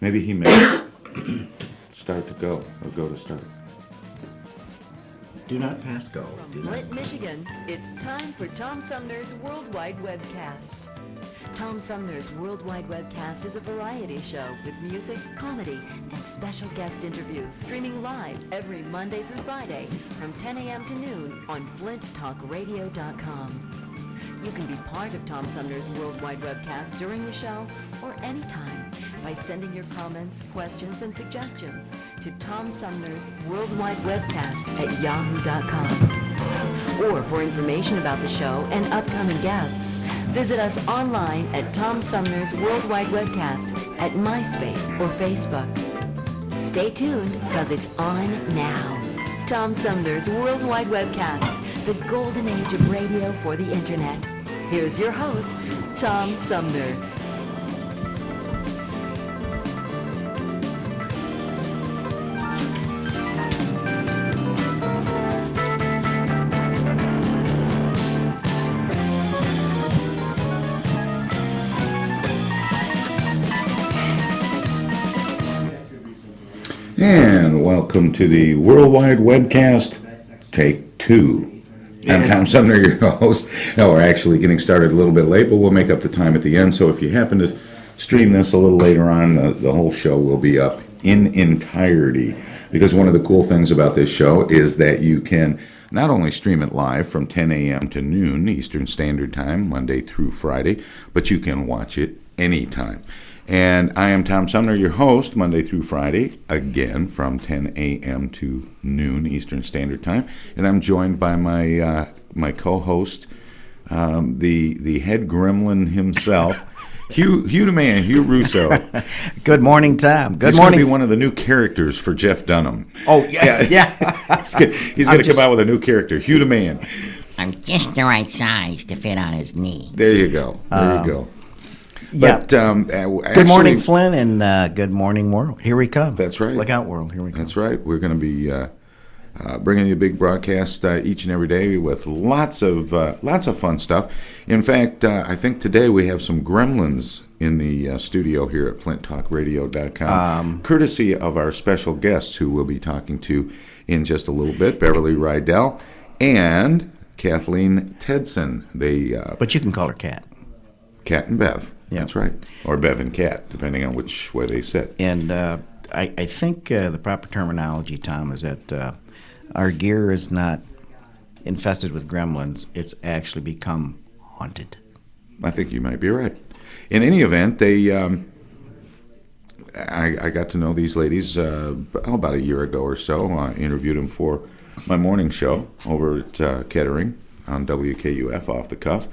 Maybe he may start to go, or go to start. Do not pass go. From Flint, Michigan, it's time for Tom Sumner's Worldwide Webcast. Tom Sumner's Worldwide Webcast is a variety show with music, comedy, and special guest interviews streaming live every Monday through Friday from 10 a.m. to noon on flinttalkradio.com. You can be part of Tom Sumner's Worldwide Webcast during the show or anytime by sending your comments, questions, and suggestions to Tom Sumner's Worldwide Webcast at yahoo.com. Or for information about the show and upcoming guests, visit us online at Tom Sumner's Worldwide Webcast at MySpace or Facebook. Stay tuned, because it's on now. Tom Sumner's Worldwide Webcast, the golden age of radio for the internet. Here's your host, Tom Sumner. And welcome to the Worldwide Webcast, Take 2. I'm Tom Sumner, your host. Now, we're actually getting started a little bit late, but we'll make up the time at the end. So if you happen to stream this a little later on, the whole show will be up in entirety. Because one of the cool things about this show is that you can not only stream it live from 10 a.m. to noon Eastern Standard Time, Monday through Friday, but you can watch it anytime. And I am Tom Sumner, your host, Monday through Friday, again from 10 a.m. to noon Eastern Standard Time. And I'm joined by my co-host, the head gremlin himself, Hugh the Man, Hugh Russo. Good morning, Tom. Good He's morning. He's going to be one of the new characters for Jeff Dunham. Oh, yeah. He's going to come out with a new character, Hugh the Man. I'm just the right size to fit on his knee. There you go. There you go. Yeah. But, Good morning, Flynn, and good morning, world. Here we come. That's right. Look out, world. Here we come. That's right. We're going to be bringing you a big broadcast each and every day with lots of fun stuff. In fact, I think today we have some gremlins in the studio here at flinttalkradio.com, courtesy of our special guests who we'll be talking to in just a little bit, Beverly Rydell and Kathleen Tedson. But you can call her Kat. Kat and Bev. Yeah. That's right. Or Bev and Kat, depending on which way they sit. And I think the proper terminology, Tom, is that our gear is not infested with gremlins. It's actually become haunted. I think you might be right. In any event, they I got to know these ladies about a year ago or so. I interviewed them for my morning show over at Kettering on WKUF off the cuff.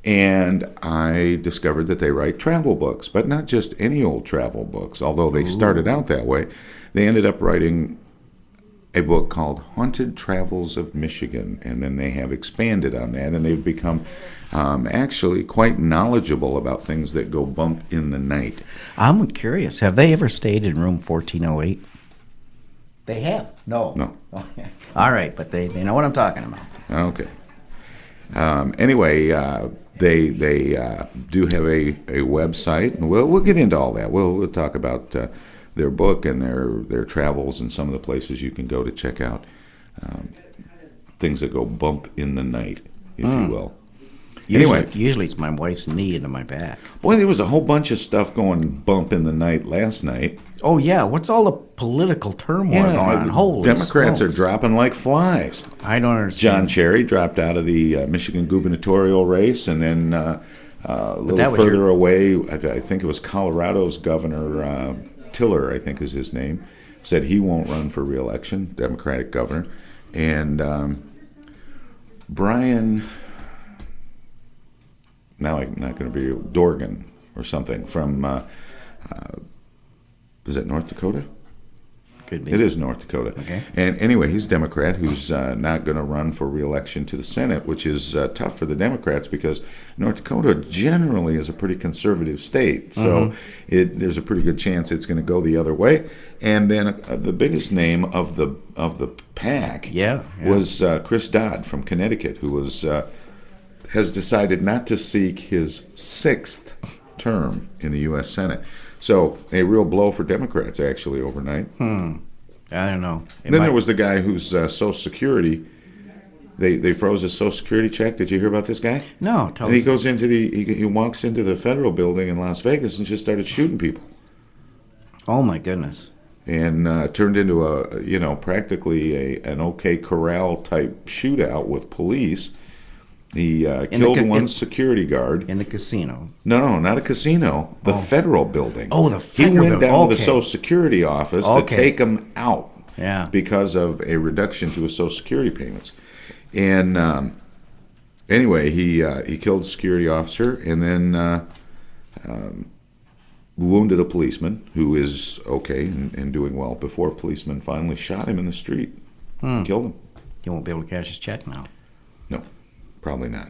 And I discovered that they write travel books, but not just any old travel books, although they started out that way. They ended up writing a book called Haunted Travels of Michigan, and then they have expanded on that, and they've become actually quite knowledgeable about things that go bump in the night. I'm curious. Have they ever stayed in room 1408? They have? No. No. All right, but they know what I'm talking about. Okay. Anyway, they do have a website, and we'll get into all that. We'll talk about their book and their travels and some of the places you can go to check out things that go bump in the night, if you will. Usually it's my wife's knee into my back. Boy, there was a whole bunch of stuff going bump in the night last night. Oh, yeah. What's all the political turmoil going on? Holy Democrats smokes. are dropping like flies. I don't understand. John Cherry dropped out of the Michigan gubernatorial race, and then a little further away, I think it was Colorado's governor, Tiller, I think is his name, said he won't run for re-election, Democratic governor. And Brian, now I'm not going to be, Dorgan or something from, is it North Dakota? Could be. It is North Dakota. Okay. And anyway, he's a Democrat who's not going to run for re-election to the Senate, which is tough for the Democrats because North Dakota generally is a pretty conservative state. So there's a pretty good chance it's going to go the other way. And then the biggest name of the pack was Chris Dodd from Connecticut, who has decided not to seek his 6th term in the U.S. Senate. So a real blow for Democrats actually overnight. I don't know. Then there was the guy whose Social Security, they froze his Social Security check. Did you hear about this guy? No, tell And he us. goes into he walks into the federal building in Las Vegas and just started shooting people. Oh my goodness. And turned into practically an OK Corral type shootout with police. He killed one security guard. In the casino. No, not a casino. The federal building. Oh, the federal He went building. down to the Okay. Social Security office to take him out. Yeah. Because of a reduction to his Social Security payments. And anyway, he killed a security officer and then wounded a policeman who is okay and doing well before a policeman finally shot him in the street. Killed him. You won't be able to cash his check now. No, probably not.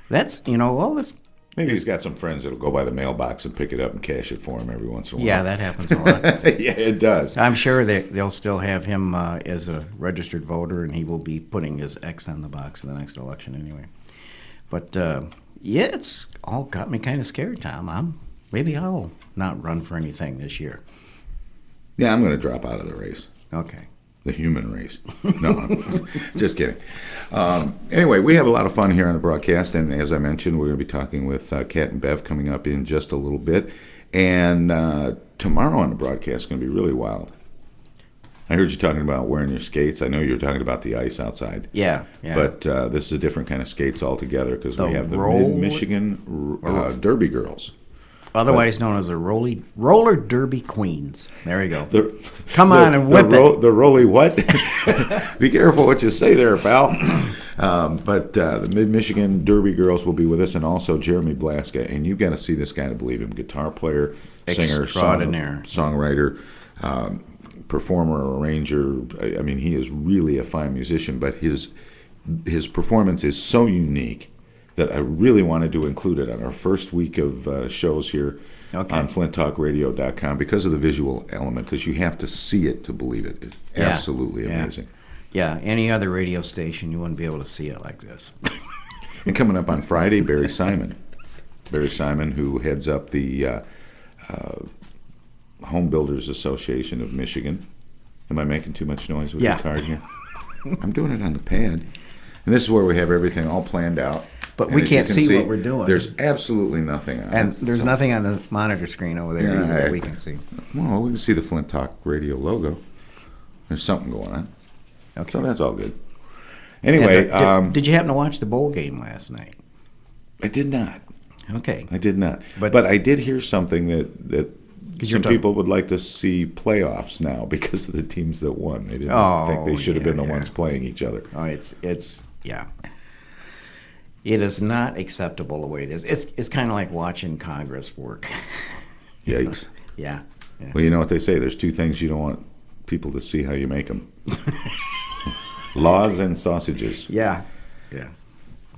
That's, all this. Maybe he's got some friends that'll go by the mailbox and pick it up and cash it for him every once in a while. Yeah, that happens a lot. Yeah, it does. I'm sure they'll still have him as a registered voter, and he will be putting his X on the box in the next election anyway. But, yeah, it's all got me kind of scared, Tom. Maybe I'll not run for anything this year. Yeah, I'm going to drop out of the race. Okay. The human race. No, I'm just kidding. Anyway, we have a lot of fun here on the broadcast, and as I mentioned, we're going to be talking with Kat and Bev coming up in just a little bit. And tomorrow on the broadcast is going to be really wild. I heard you talking about wearing your skates. I know you were talking about the ice outside. Yeah. But this is a different kind of skates altogether because we have the roll- Mid-Michigan Derby Girls. Otherwise known as the roller derby queens. There we go. Come on and whip it. The roly what? Be careful what you say there, pal. But the Mid-Michigan Derby Girls will be with us, and also Jeremy Blaska. And you've got to see this guy to believe him. Guitar player, singer, Extraordinaire. songwriter, performer, arranger. I mean, he is really a fine musician, but his performance is so unique that I really wanted to include it on our first week of shows here on flinttalkradio.com because of the visual element, because you have to see it to believe it. It's absolutely amazing. Yeah, any other radio station, you wouldn't be able to see it like this. And coming up on Friday, Barry Simon. Barry Simon, who heads up the Home Builders Association of Michigan. Am I making too much noise with the card here? I'm doing it on the pad. And this is where we have everything all planned out. But And we as you can't can see what we're doing. There's absolutely nothing on And it. there's So- nothing on the monitor screen over there either that we can see. Well, we can see the Flint Talk Radio logo. There's something going on. Okay. So that's all good. Anyway, did you happen to watch the bowl game last night? I did not. Okay. I did not. But- But I did hear something that you're some talking- people would like to see playoffs now because of the teams that won. They didn't think they should have been the ones playing each other. Oh, it's yeah. It is not acceptable the way it is. It's kind of like watching Congress work. Yikes. Yeah. Well, you know what they say. There's two things you don't want people to see how you make them. Laws and sausages. Yeah. Yeah.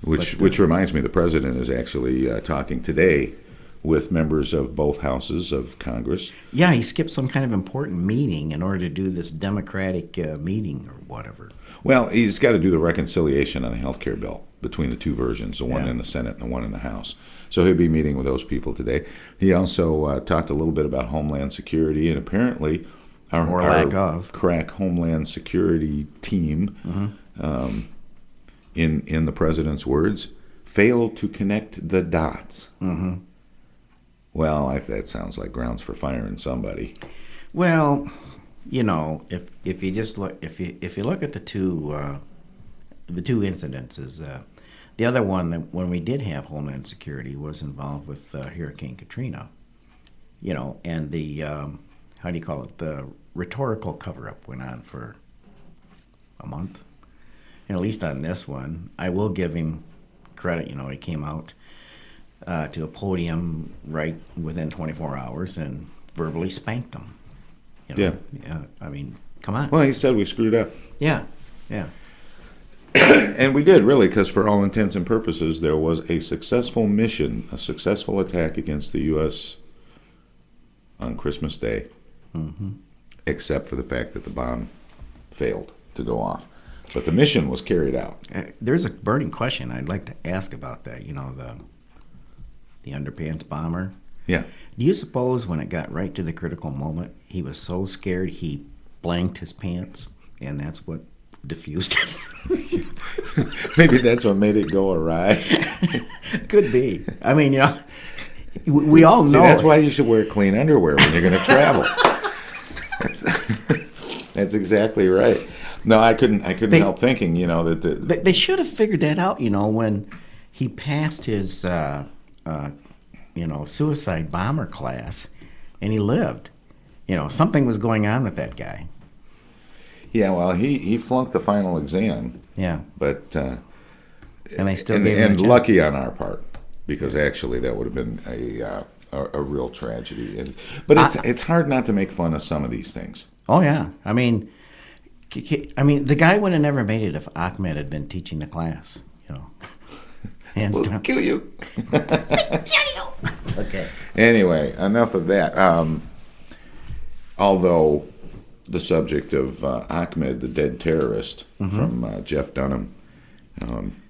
Which reminds me, the president is actually talking today with members of both houses of Congress. Yeah, he skipped some kind of important meeting in order to do this Democratic meeting or whatever. Well, he's got to do the reconciliation on the health care bill between the two versions, the one in the Senate and the one in the House. So he'll be meeting with those people today. He also talked a little bit about Homeland Security, and apparently Or lack of. crack Homeland Security team, in the president's words, failed to connect the dots. Mm-hmm. Well, that sounds like grounds for firing somebody. Well, if you just look if you look at the two incidences, the other one when we did have Homeland Security was involved with Hurricane Katrina, and the how do you call it, the rhetorical cover-up went on for a month, and at least on this one, I will give him credit. He came out to a podium right within 24 hours and verbally spanked them. Yeah. I mean, come on. Well, he said we screwed up. Yeah. And we did, really, because for all intents and purposes, there was a successful mission, a successful attack against the U.S. on Christmas Day, except for the fact that the bomb failed to go off. But the mission was carried out. There's a burning question I'd like to ask about that. The underpants bomber. Yeah. Do you suppose when it got right to the critical moment, he was so scared he blanked his pants, and that's what diffused it? Maybe that's what made it go awry. Could be. I mean, we all know. See, that's why you should wear clean underwear when you're going to travel. That's exactly right. No, I couldn't help thinking, that They should have figured that out, when he passed his, suicide bomber class, and he lived. Something was going on with that guy. yeah, well, he flunked the final exam, Yeah, but and they still gave him a and chance. lucky on our part, because actually that would have been a real tragedy. But it's hard not to make fun of some of these things. Oh yeah, I mean, the guy would have never made it if Ahmed had been teaching the class. Hands We'll down. kill you. Okay. Anyway, enough of that. Although the subject of Ahmed, the dead terrorist from Jeff Dunham,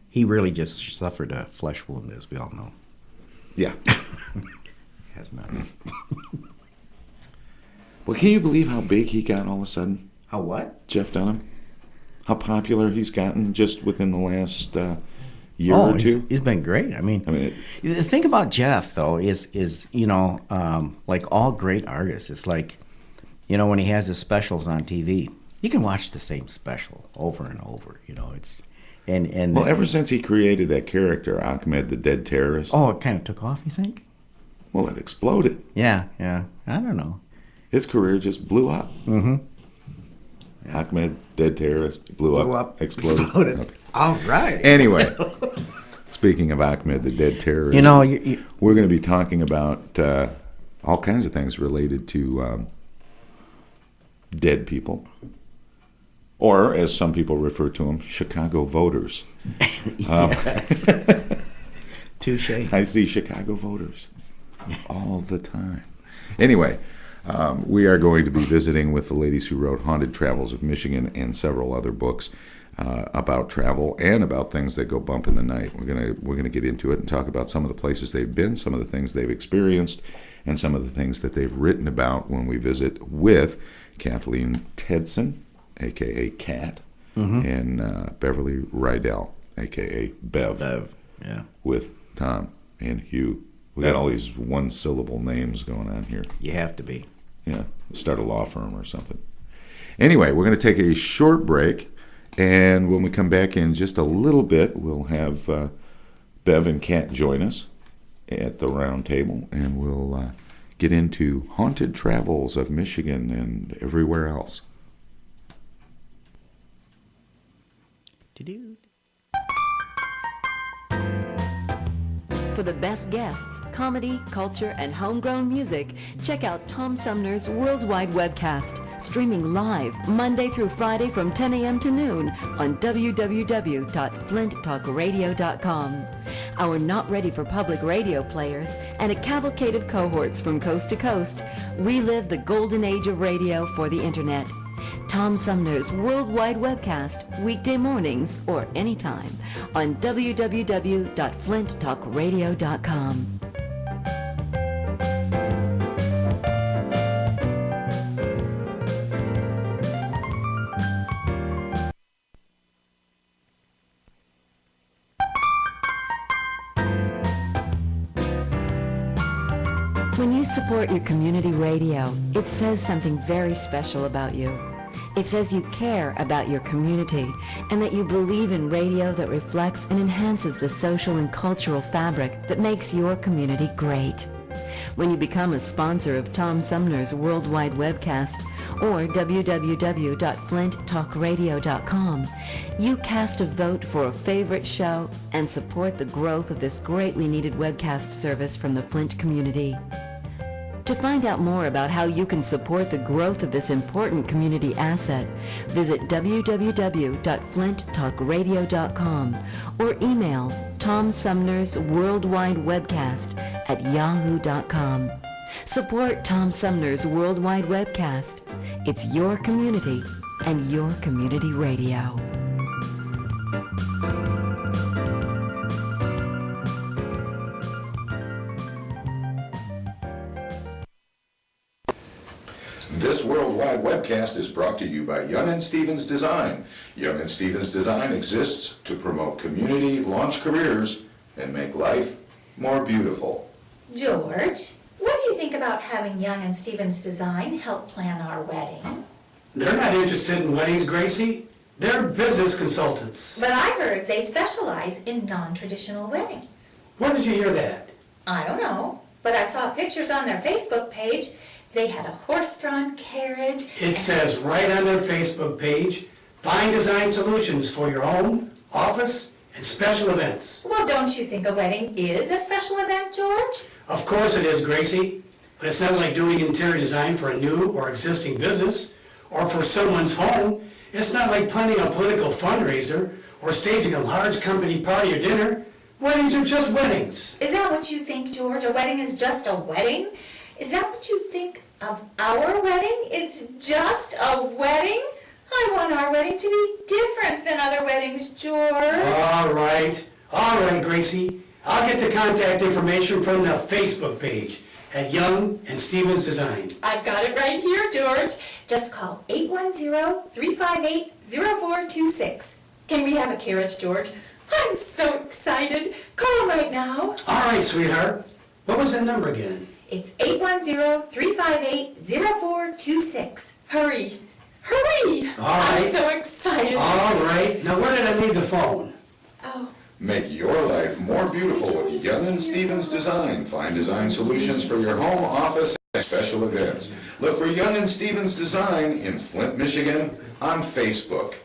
He really just suffered a flesh wound, as we all know. yeah. Has nothing. Well, can you believe how big he got all of a sudden, How what? Jeff Dunham? How popular he's gotten just within the last year or two? He's been great. I mean, the thing about Jeff though is like all great artists, it's like, when he has his specials on TV, you can watch the same special over and over. It's and Well, ever since he created that character, Ahmed, the dead terrorist, it kind of took off. You think? well, it exploded. Yeah. I don't know. His career just blew up. Mm-hmm. Ahmed, dead terrorist, blew up, exploded. Okay. All right. Anyway, speaking of Ahmed, the dead terrorist, we're going to be talking about all kinds of things related to dead people, or as some people refer to them, Chicago voters. Yes. Touche. I see Chicago voters all the time. Anyway, we are going to be visiting with the ladies who wrote Haunted Travels of Michigan and several other books about travel and about things that go bump in the night. We're gonna get into it and talk about some of the places they've been, some of the things they've experienced, and some of the things that they've written about when we visit with Kathleen Tedson, a.k.a. Kat, and Beverly Rydell, a.k.a. Bev, Yeah. with Tom and Hugh. We got all these one-syllable names going on here. You have to be. Yeah, start a law firm or something. Anyway, we're going to take a short break, and when we come back in just a little bit, we'll have Bev and Kat join us at the round table, and we'll get into haunted travels of Michigan and everywhere else. For the best guests, comedy, culture, and homegrown music, check out Tom Sumner's Worldwide Webcast, streaming live Monday through Friday from 10 a.m. to noon on www.flinttalkradio.com. Our not ready for public radio players and a cavalcade of cohorts from coast to coast relive the golden age of radio for the internet. Tom Sumner's Worldwide Webcast, weekday mornings or anytime on www.flinttalkradio.com. When you support your community radio, it says something very special about you. It says you care about your community and that you believe in radio that reflects and enhances the social and cultural fabric that makes your community great. When you become a sponsor of Tom Sumner's Worldwide Webcast or www.flinttalkradio.com, you cast a vote for a favorite show and support the growth of this greatly needed webcast service from the Flint community. To find out more about how you can support the growth of this important community asset, visit www.flinttalkradio.com or email Tom Sumner's Worldwide Webcast at yahoo.com. Support Tom Sumner's Worldwide Webcast. It's your community and your community radio. This worldwide webcast is brought to you by Young and Stevens Design. Young and Stevens Design exists to promote community, launch careers, and make life more beautiful. George, what do you think about having Young and Stevens Design help plan our wedding? They're not interested in weddings, Gracie. They're business consultants. But I heard they specialize in non-traditional weddings. Where did you hear that? I don't know, but I saw pictures on their Facebook page. They had a horse-drawn carriage. It says right on their Facebook page, find design solutions for your home, office, and special events. Well, don't you think a wedding is a special event, George? Of course it is, Gracie, but it's not like doing interior design for a new or existing business or for someone's home. It's not like planning a political fundraiser or staging a large company party or dinner. Weddings are just weddings. Is that what you think, George? A wedding is just a wedding? Is that what you think of our wedding? It's just a wedding? I want our wedding to be different than other weddings, George. All right, Gracie. I'll get the contact information from the Facebook page at Young and Stevens Design. I've got it right here, George. Just call 810-358-0426. Can we have a carriage, George? I'm so excited. Call him right now. All right, sweetheart. What was that number again? It's 810-358-0426. Hurry. Hurry. All right. I'm so excited. All right. Now, where did I leave the phone? Oh. Make your life more beautiful with Young and Stevens Design. Find design solutions for your home, office, and special events. Look for Young and Stevens Design in Flint, Michigan on Facebook.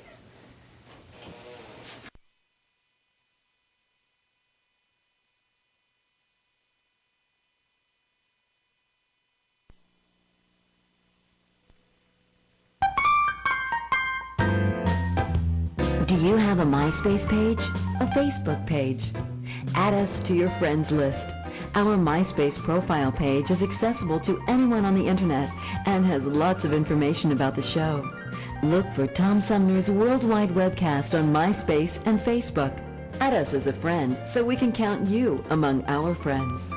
Do you have a MySpace page? A Facebook page? Add us to your friends list. Our MySpace profile page is accessible to anyone on the internet and has lots of information about the show. Look for Tom Sumner's Worldwide Webcast on MySpace and Facebook. Add us as a friend so we can count you among our friends.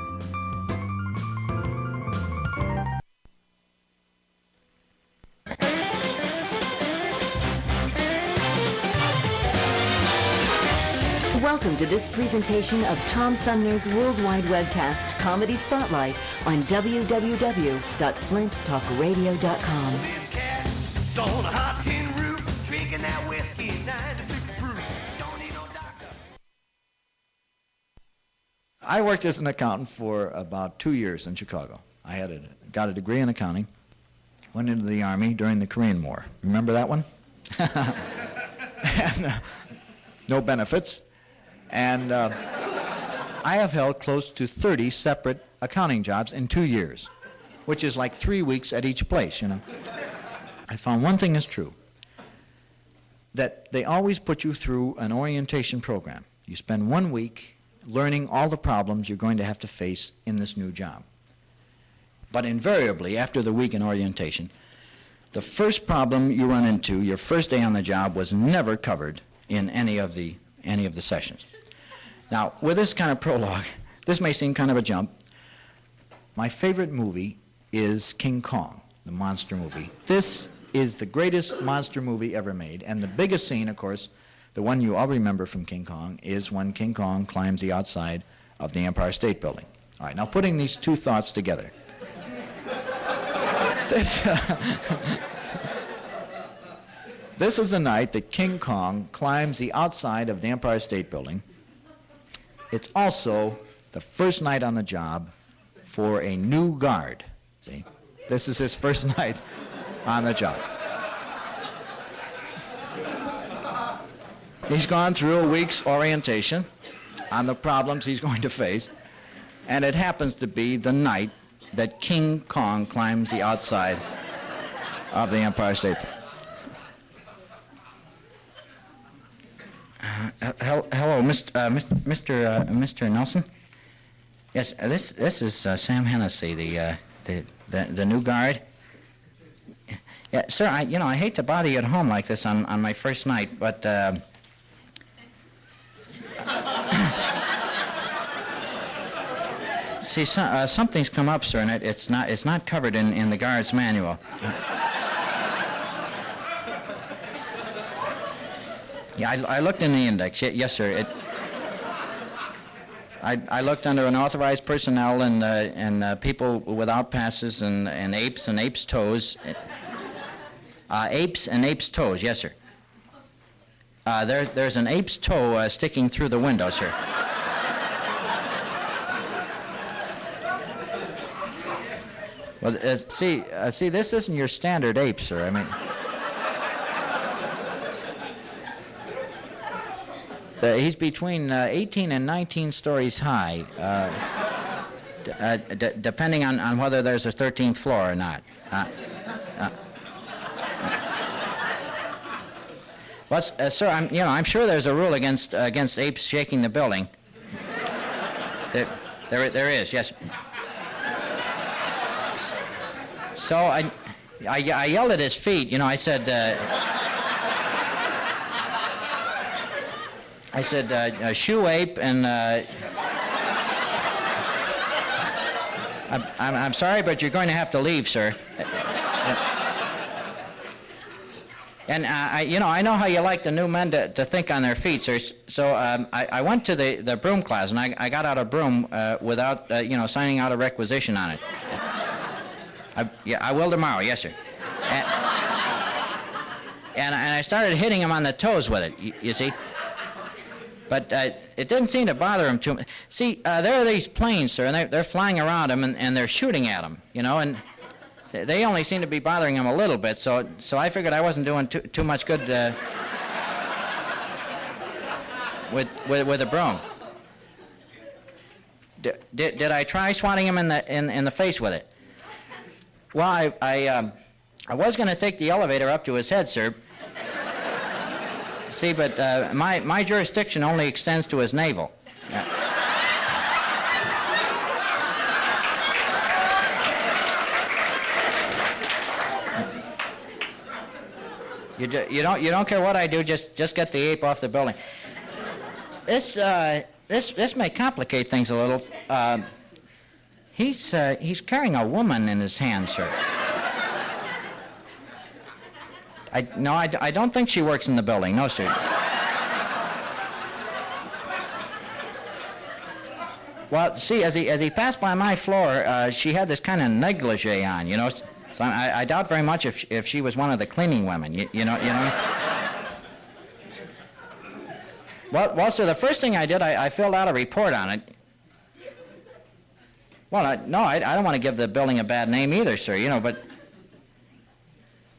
Welcome to this presentation of Tom Sumner's Worldwide Webcast Comedy Spotlight on www.flinttalkradio.com. This cat's on a hot tin roof, drinking that whiskey, 96 proof. Don't need no doctor. I worked as an accountant for about 2 years in Chicago. I got a degree in accounting, went into the Army during the Korean War. Remember that one? And, no benefits. And I have held close to 30 separate accounting jobs in 2 years, which is like 3 weeks at each place, you know. I found one thing is true, that they always put you through an orientation program. You spend 1 week learning all the problems you're going to have to face in this new job. But invariably, after the week in orientation, the first problem you run into, your first day on the job, was never covered in any of the sessions. Now, with this kind of prologue, this may seem kind of a jump. My favorite movie is King Kong, the monster movie. This is the greatest monster movie ever made, and the biggest scene, of course, the one you all remember from King Kong, is when King Kong climbs the outside of the Empire State Building. All right, now putting these two thoughts together. This is the night that King Kong climbs the outside of the Empire State Building. It's also the first night on the job for a new guard. See? This is his first night on the job. He's gone through a week's orientation on the problems he's going to face, and it happens to be the night that King Kong climbs the outside of the Empire State Building. Hello, Mr. Nelson. Yes, this is Sam Hennessy, the new guard. Yeah, sir, I hate to bother you at home like this on my first night, but See, something's come up, sir, and it's not covered in the guard's manual. Yeah, I looked in the index. Yes, sir. I looked under unauthorized personnel and people without passes and apes and apes' toes. Apes and apes' toes. Yes, sir. There's an ape's toe sticking through the window, sir. Well, see, this isn't your standard ape, sir. I mean, he's between 18 and 19 stories high, depending on whether there's a 13th floor or not. Well, sir, I'm sure there's a rule against apes shaking the building. There is, yes. So I yelled at his feet. I said, shoe ape, and I'm sorry, but you're going to have to leave, sir. And I know how you like the new men to think on their feet, sir. So I went to the broom closet, and I got out a broom without signing out a requisition on it. I will tomorrow, yes, sir. And I started hitting him on the toes with it, you see. But it didn't seem to bother him too much. See, there are these planes, sir, and they're flying around him, and they're shooting at him, and they only seem to be bothering him a little bit. So I figured I wasn't doing too much good with a broom. Did I try swatting him in the face with it? Well, I was going to take the elevator up to his head, sir. See, but my jurisdiction only extends to his navel. You don't care what I do. Just get the ape off the building. This may complicate things a little. He's carrying a woman in his hand, sir. I don't think she works in the building. No, sir. Well, see, as he passed by my floor, she had this kind of negligee on, So I doubt very much if she was one of the cleaning women, you know. Well, sir, the first thing I did, I filled out a report on it. Well, I don't want to give the building a bad name either, sir, but...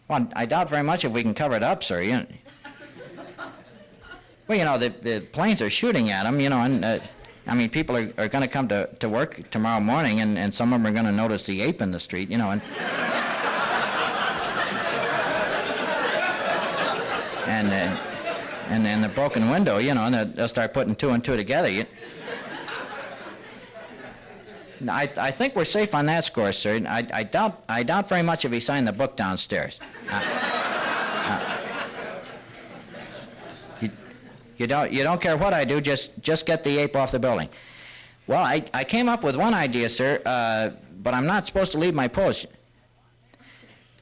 Well, I doubt very much if we can cover it up, sir, Well, the planes are shooting at them, and, people are going to come to work tomorrow morning, and some of them are going to notice the ape in the street, and... and the broken window, and they'll start putting two and two together. I think we're safe on that score, sir. I doubt very much if he signed the book downstairs. You don't care what I do. Just get the ape off the building. Well, I came up with one idea, sir, but I'm not supposed to leave my post.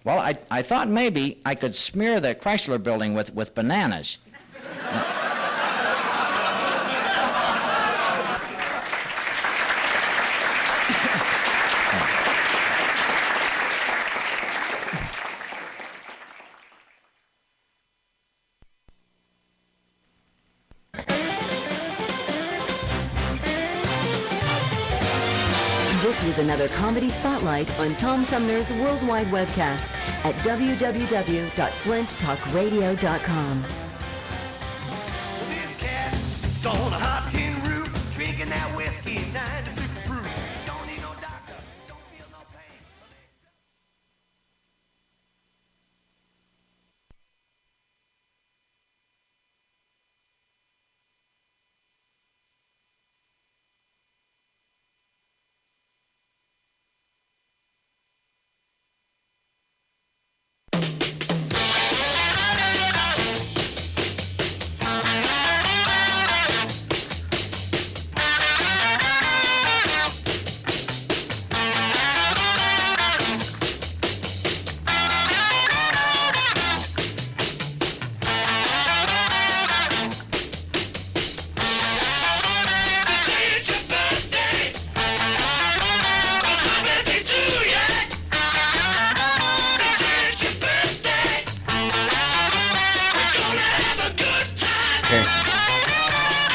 Well, I thought maybe I could smear the Chrysler building with bananas. This was another comedy spotlight on Tom Sumner's Worldwide Webcast at www.flinttalkradio.com. This cat's on a hot tin roof, drinking that whiskey 96 proof. Don't need no doctor, don't feel no pain.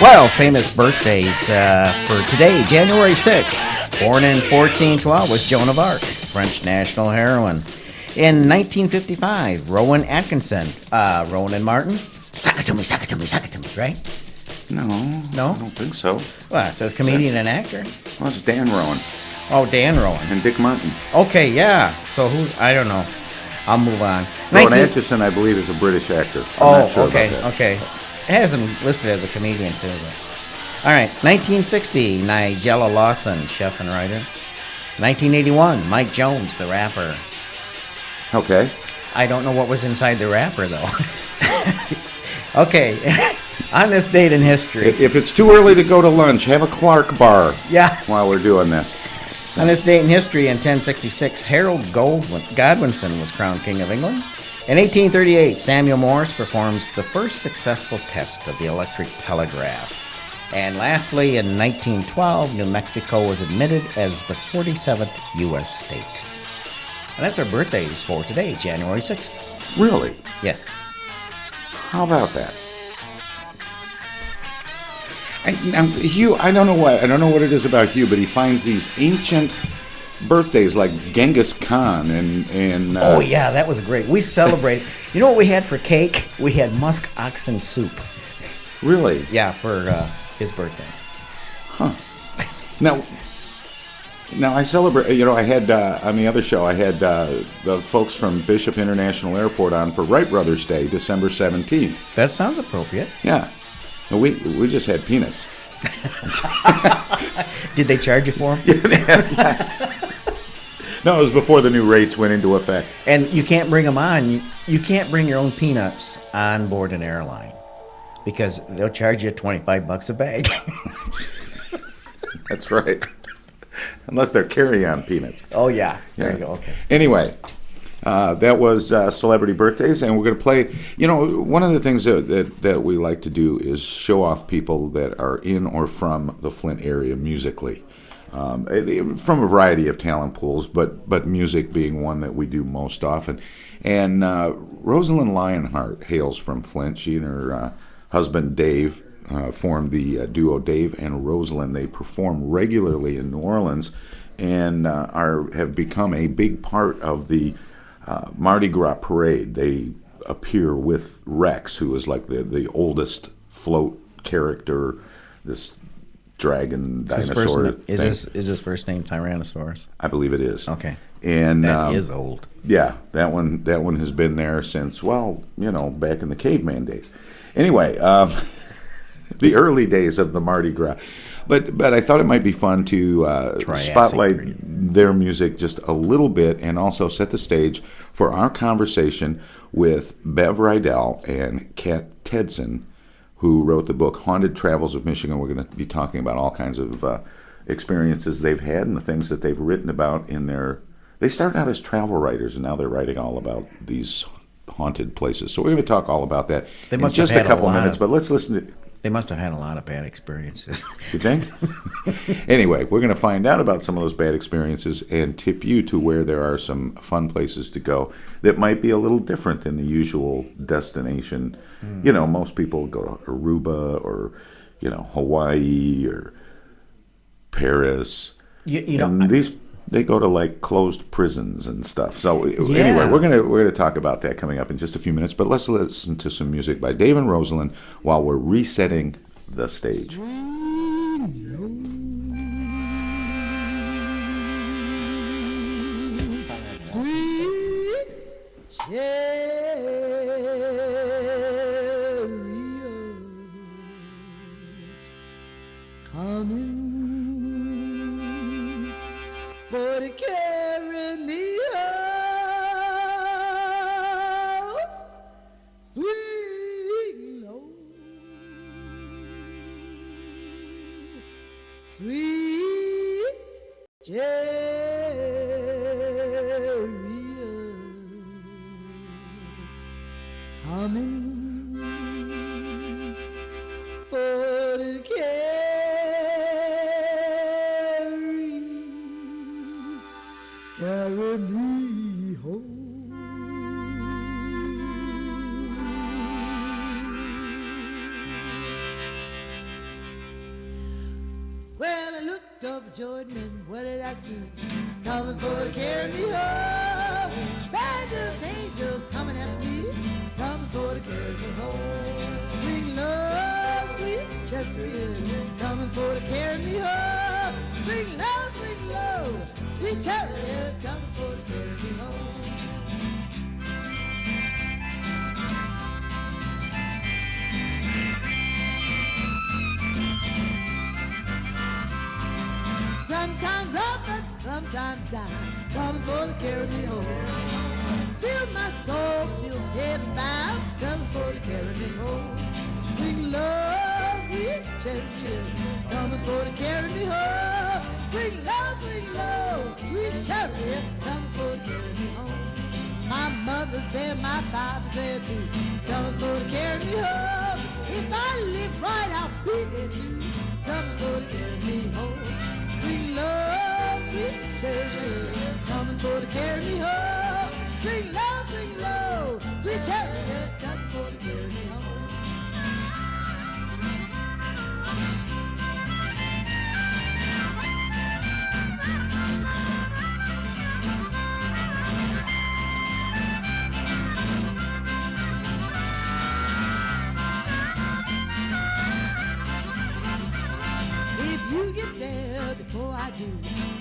Well, famous birthdays for today, January 6th. Born in 1412 was Joan of Arc, French national heroine. In 1955, Rowan Atkinson, Rowan and Martin, suck it to me, suck it to me, suck it to me, right? No, No? I don't think so. Well, it says comedian and actor. Well, it's Dan Rowan Oh, Dan Rowan. and Dick Martin. Okay, yeah. So I don't know. I'll move on. Rowan 19 Atkinson, I believe, is a British actor. I'm not sure okay, about that. okay. It has him listed as a comedian, too. But. All right, 1960, Nigella Lawson, chef and writer. 1981, Mike Jones, the rapper. Okay. I don't know what was inside the wrapper, though. Okay, on this date in history. If it's too early to go to lunch, have a Clark bar Yeah. while we're doing this. On this date in history, in 1066, Harold Godwinson was crowned King of England. In 1838, Samuel Morse performs the first successful test of the electric telegraph. And lastly, in 1912, New Mexico was admitted as the 47th U.S. state. And that's our birthdays for today, January 6th. Really? Yes. How about that? Hugh, I don't know what it is about Hugh, but he finds these ancient birthdays like Genghis Khan and Oh, yeah, that was great. We celebrated. You know what we had for cake? We had musk oxen soup. Really? Yeah, for his birthday. Now I celebrate. You know, I had on the other show, I had the folks from Bishop International Airport on for Wright Brothers Day, December 17th. That sounds appropriate. Yeah, and we just had peanuts. Did they charge you for them? No, it was before the new rates went into effect. And you can't bring them on. You can't bring your own peanuts on board an airline because they'll charge you $25 a bag. That's right. Unless they're carry-on peanuts. Oh, yeah. There Yeah. you go. Okay. Anyway, that was celebrity birthdays, and we're going to play. You know, one of the things that we like to do is show off people that are in or from the Flint area musically, from a variety of talent pools, but music being one that we do most often. And Rosalind Lionheart hails from Flint. She and her husband Dave formed the duo Dave and Rosalind. They perform regularly in New Orleans and have become a big part of the Mardi Gras parade. They appear with Rex, who is like the oldest float character, this dragon dinosaur thing. Is his first name Tyrannosaurus? I believe it is. Okay. And That is old. yeah, that one has been there since, well, back in the caveman days. Anyway, the early days of the Mardi Gras. But I thought it might be fun to Triassic spotlight period. their music just a little bit and also set the stage for our conversation with Bev Rydell and Kat Tedson, who wrote the book Haunted Travels of Michigan. We're going to be talking about all kinds of experiences they've had and the things that they've written about in their... They started out as travel writers, and now they're writing all about these haunted places. So we're going to talk all about that They in must have just a had a couple lot minutes. of- But let's listen to... They must have had a lot of bad experiences. You think? Anyway, we're going to find out about some of those bad experiences and tip you to where there are some fun places to go that might be a little different than the usual destination. Most people go to Aruba or, Hawaii or Paris. They go to like closed prisons and stuff. So anyway, we're gonna talk about that coming up in just a few minutes. But let's listen to some music by Dave and Rosalind while we're resetting the stage. Coming for to carry me home, sweet Lord, sweet chariot, coming for to carry me home. for Jordan, and what did I see? Coming for to carry me home. Band of angels coming after me, coming for to carry me home. Swing low, sweet chariot, coming for to carry me home. Swing low, sweet chariot, coming for to carry me home. Sometimes up and sometimes down, coming for to carry me home. Still my soul feels heavy bound, coming for to carry me home. Swing low, sweet chariot, coming for to carry me home. Swing low, sweet chariot, coming for to carry me home. My mother's there, my father's there too, coming for to carry me home. If I live right, I'll be there too, coming for to carry me home. Swing low, sweet chariot, coming for to carry me home. Swing low, sweet chariot, coming for to carry me home. If you get there before I do,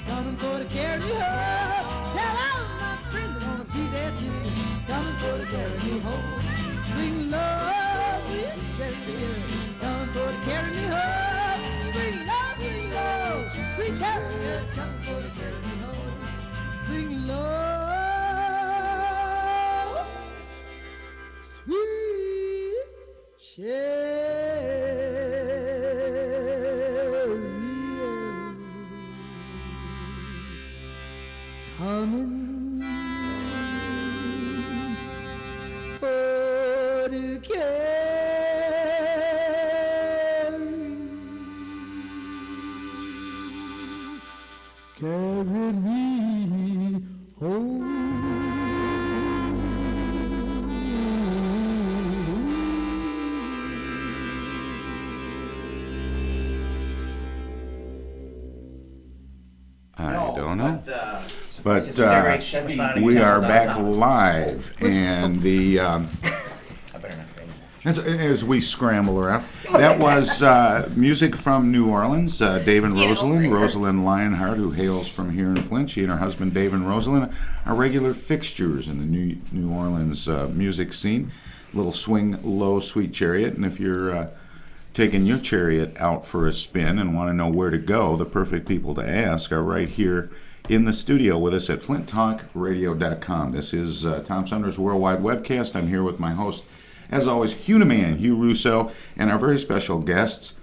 coming for to carry me home. Tell all my friends I wanna be there too, coming for to carry me home. Swing low, sweet chariot, coming for to carry me home. Swing low, sweet chariot, coming for to carry me home. Swing low, sweet chariot. Coming for to carry me home. I don't know. But we are back live, and the as we scramble around, that was music from New Orleans. Dave and Rosalind Lionheart, who hails from here in Flint. She and her husband Dave and Rosalind are regular fixtures in the New Orleans music scene. Little Swing Low, Sweet Chariot, and if you're taking your chariot out for a spin and want to know where to go, the perfect people to ask are right here in the studio with us at flinttalkradio.com. This is Tom Sumner's Worldwide Webcast. I'm here with my host, as always, Hugh the Man, Hugh Russo, and our very special guests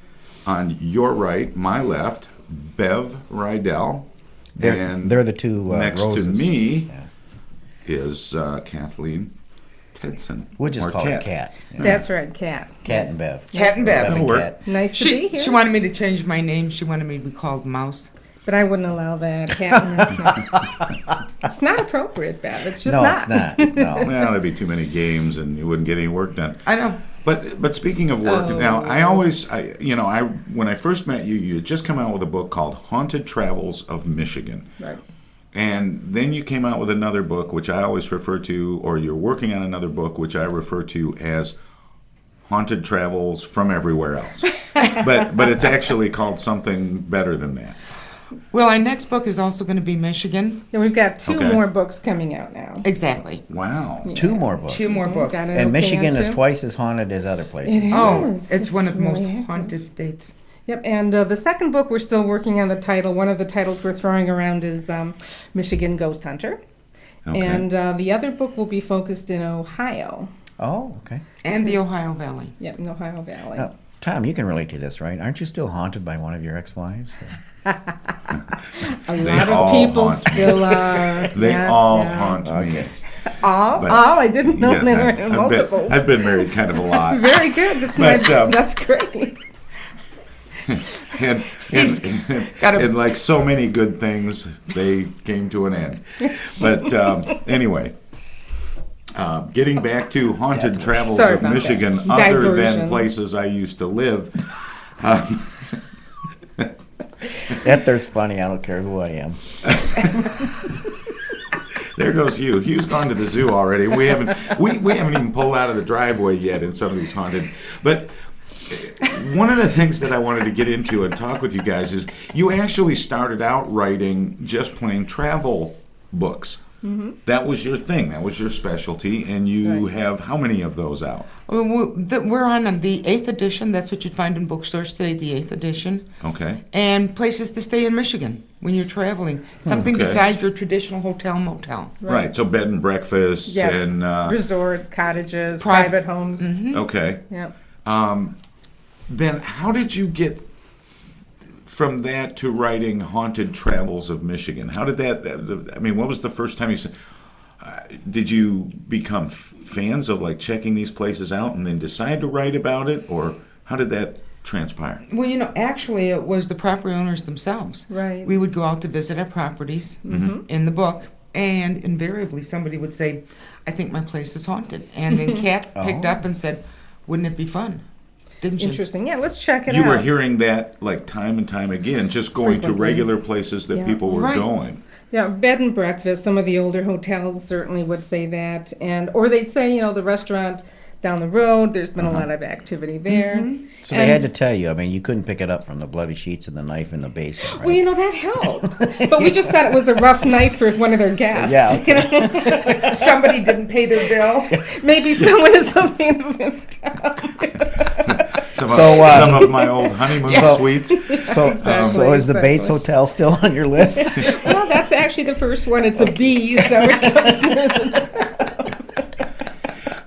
on your right, my left, Bev Rydell. They're the two next roses. to me is Kathleen Tedson. We'll just or call Kat. it Kat. Yeah. That's right, Kat. Kat and Bev. Kat and Bev. and Work. Kat. Nice to be here. She wanted me to change my name. She wanted me to be called Mouse. But I wouldn't allow that. Kat, that's not, it's not appropriate, Bev. It's just No, not. it's not. No. Well, there'd be too many games and you wouldn't get any work done. I know. But speaking of work, now when I first met you, you had just come out with a book called Haunted Travels of Michigan. Right. And then you came out with another book, which I always refer to, or you're working on another book, which I refer to as Haunted Travels from Everywhere Else. but it's actually called something better than that. Well, our next book is also going to be Michigan. And we've got two Okay. more books coming out now. Exactly. Wow. Two more books. Two more books. Got it. And Okay, Michigan is too? twice as haunted as other places. It is. Oh, it's one of the most really active. haunted states. Yep, and the second book, we're still working on the title. One of the titles we're throwing around is Michigan Ghost Hunter. Okay. And the other book will be focused in Ohio. Oh, okay. And the Ohio Valley. Yep, in Ohio Valley. Now, Tom, you can relate to this, right? Aren't you still haunted by one of your ex-wives? A They lot all of people haunt me. still are. They yeah, all yeah. haunt me. Okay. All? But- I didn't know Yes, there I've- were I've multiples. I've been married kind of a lot. Very good. That's, But, that's great. And got a- and like so many good things, they came to an end. But anyway, getting back to haunted travels Sorry of about Michigan, that. other than Diversion. places I used to live. That there's funny. I don't care who I am. There goes Hugh. Hugh's gone to the zoo already. We haven't even pulled out of the driveway yet in some of these haunted. But one of the things that I wanted to get into and talk with you guys is you actually started out writing just plain travel books. Mm-hmm. That was your thing. That was your specialty, and you have how many of those out? We're on the 8th edition. That's what you'd find in bookstores today, the 8th edition. Okay. And places to stay in Michigan when you're traveling. Something Okay. besides your traditional hotel, motel. Right. So bed and breakfasts Yes. and Resorts, cottages, Private- private homes. okay. Yep. Then how did you get from that to writing Haunted Travels of Michigan? How did that, I mean, what was the first time you said, did you become fans of like checking these places out and then decide to write about it? Or how did that transpire? Well, actually, it was the property owners themselves. Right. We would go out to visit our properties in the book, and invariably somebody would say, I think my place is haunted. And then Kat picked up and said, wouldn't it be fun? Didn't you? Interesting. Yeah, let's check it You out. were hearing that like time and time again, just going to Frequently. regular places that Yeah. people were Right. going. Yeah, bed and breakfast. Some of the older hotels certainly would say that, or they'd say, the restaurant down the road. There's been a lot of activity there. So they had to tell you. I mean, you couldn't pick it up from the bloody sheets and the knife in the basin, right? Well, that helped. But we just thought it was a rough night for one of their guests. Yeah. Somebody didn't pay their bill. Maybe someone associated with town. Some of my old honeymoon suites. So, Exactly, so is the Bates exactly. Hotel still on your list? Well, that's actually the first one. It's a B, so it comes.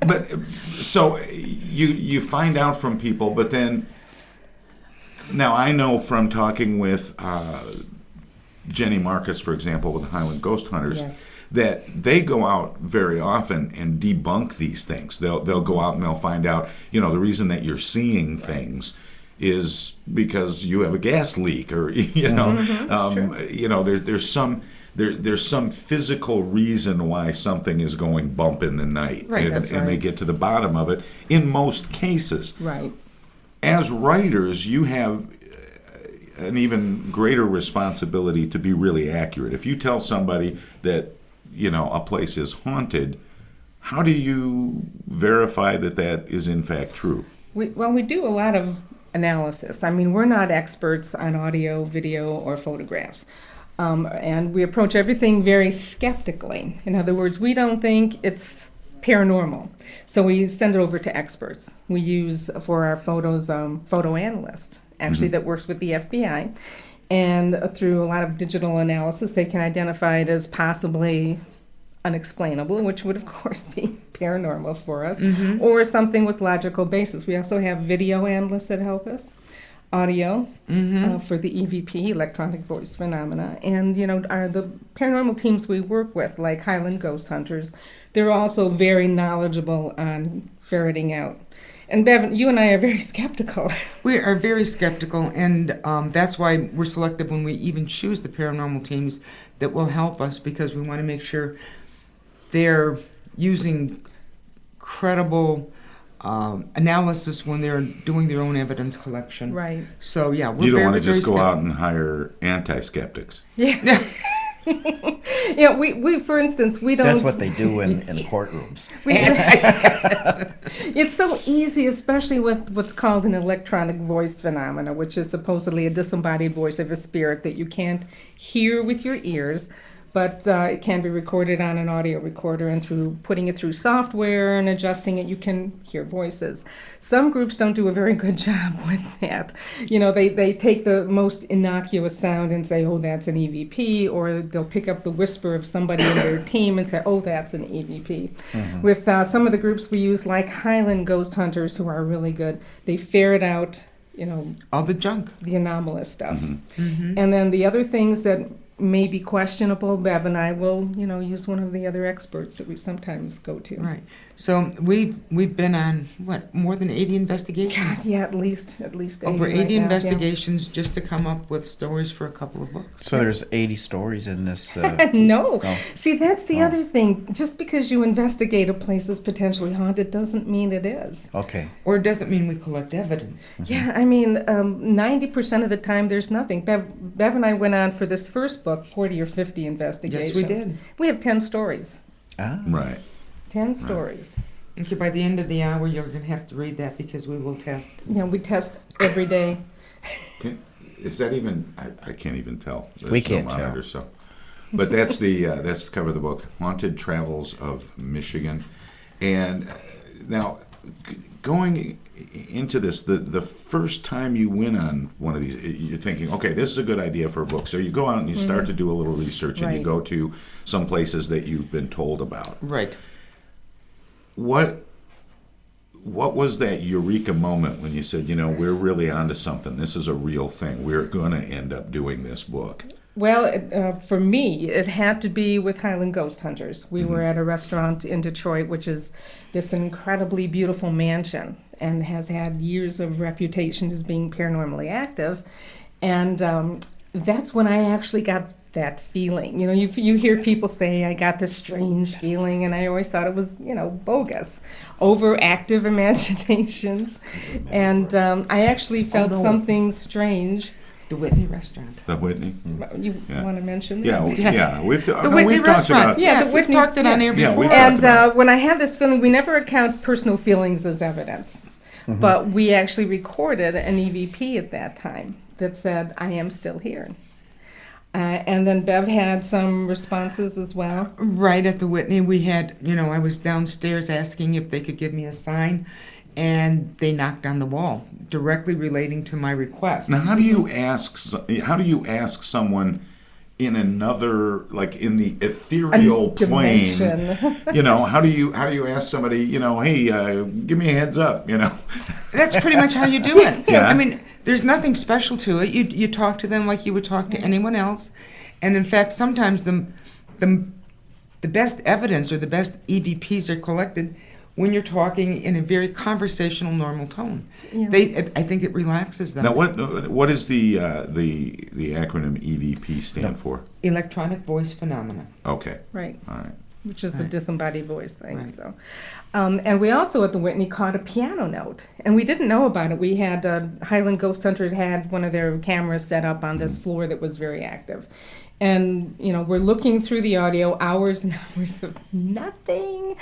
But so you find out from people, but then now I know from talking with Jenny Marcus, for example, with the Highland Ghost Hunters, Yes. that they go out very often and debunk these things. They'll go out and they'll find out, the reason that you're seeing things is because you have a gas leak, or there's some physical reason why something is going bump in the night, Right, and, that's and they right. get to the bottom of it in most cases. Right. As writers, you have an even greater responsibility to be really accurate. If you tell somebody that a place is haunted, how do you verify that that is in fact true? We do a lot of analysis. I mean, we're not experts on audio, video, or photographs. And we approach everything very skeptically. In other words, we don't think it's paranormal. So we send it over to experts. We use for our photos photo analyst, actually, that works with the FBI. And through a lot of digital analysis, they can identify it as possibly unexplainable, which would, of course, be paranormal for us, or something with logical basis. We also have video analysts that help us, audio for the EVP, electronic voice phenomena, and the paranormal teams we work with, like Highland Ghost Hunters, they're also very knowledgeable on ferreting out. And Bevan, you and I are very skeptical. We are very skeptical, and that's why we're selective when we even choose the paranormal teams that will help us, because we want to make sure they're using credible analysis when they're doing their own evidence collection. Right. So, yeah, we're You don't very, want to just very go out and hire anti-skeptics. Yeah. Yeah, we for instance, we don't. That's what they do in courtrooms. It's so easy, especially with what's called an electronic voice phenomena, which is supposedly a disembodied voice of a spirit that you can't hear with your ears, but it can be recorded on an audio recorder, and through putting it through software and adjusting it, you can hear voices. Some groups don't do a very good job with that. They take the most innocuous sound and say, oh, that's an EVP, or they'll pick up the whisper of somebody in their team and say, oh, that's an EVP. With some of the groups we use, like Highland Ghost Hunters, who are really good, they ferret out, all the junk. the anomalous stuff. And then the other things that may be questionable, Bev and I will, use one of the other experts that we sometimes go to. Right. So we've been on, what, more than 80 investigations? Yeah, at least 80 Over 80 right now, yeah. investigations just to come up with stories for a couple of books. So there's 80 stories in this. No. Oh. See, that's the other thing. Just because you investigate a place is potentially haunted doesn't mean it is. Okay. Or it doesn't mean we collect evidence. Yeah, I mean, 90% of the time there's nothing. Bev and I went on for this first book, 40 or 50 investigations. Yes, we did. We have 10 stories. Ah. Right. 10 stories. Okay, by the end of the hour, you're going to have to read that because we will test. We test every day. Is that even? I can't even tell. There's We can't no tell. monitor, so. But that's the cover of the book, Haunted Travels of Michigan, and now going into this, the first time you went on one of these, you're thinking, okay, this is a good idea for a book. So you go out and you start to do a little research, and you Right. go to some places that you've been told about. Right. What was that eureka moment when you said, we're really onto something? This is a real thing. We're going to end up doing this book. Well, for me, it had to be with Highland Ghost Hunters. We were at a restaurant in Detroit, which is this incredibly beautiful mansion and has had years of reputation as being paranormally active. And that's when I actually got that feeling. You hear people say, I got this strange feeling, and I always thought it was, bogus, overactive imaginations. And I actually felt something strange. The Whitney restaurant. The Whitney? You Yeah. want to mention that? Yeah. We've The Whitney we've talked restaurant. about. Yeah, the we've Whitney- talked it on air Yeah, before. we've And talked about when I had this feeling, we never account personal feelings as evidence, but we actually recorded an EVP at that time that said, I am still here. And then Bev had some responses as well. Right at the Whitney, we had, I was downstairs asking if they could give me a sign, and they knocked on the wall, directly relating to my request. Now, how do you ask someone in another, like in the ethereal plane? Dimension. How do you ask somebody? Hey, give me a heads up. That's pretty much how you do it. Yeah. I mean, there's nothing special to it. You talk to them like you would talk to anyone else, and in fact, sometimes the best evidence or the best EVPs are collected when you're talking in a very conversational, normal tone. Yeah. I think it relaxes them. Now, what is the acronym EVP stand for? Electronic voice phenomena. Okay. Right. All right. Which is the Right. disembodied voice thing. Right. So, and we also at the Whitney caught a piano note, and we didn't know about it. We had Highland Ghost Hunters had one of their cameras set up on this floor that was very active, and we're looking through the audio, hours and hours of nothing,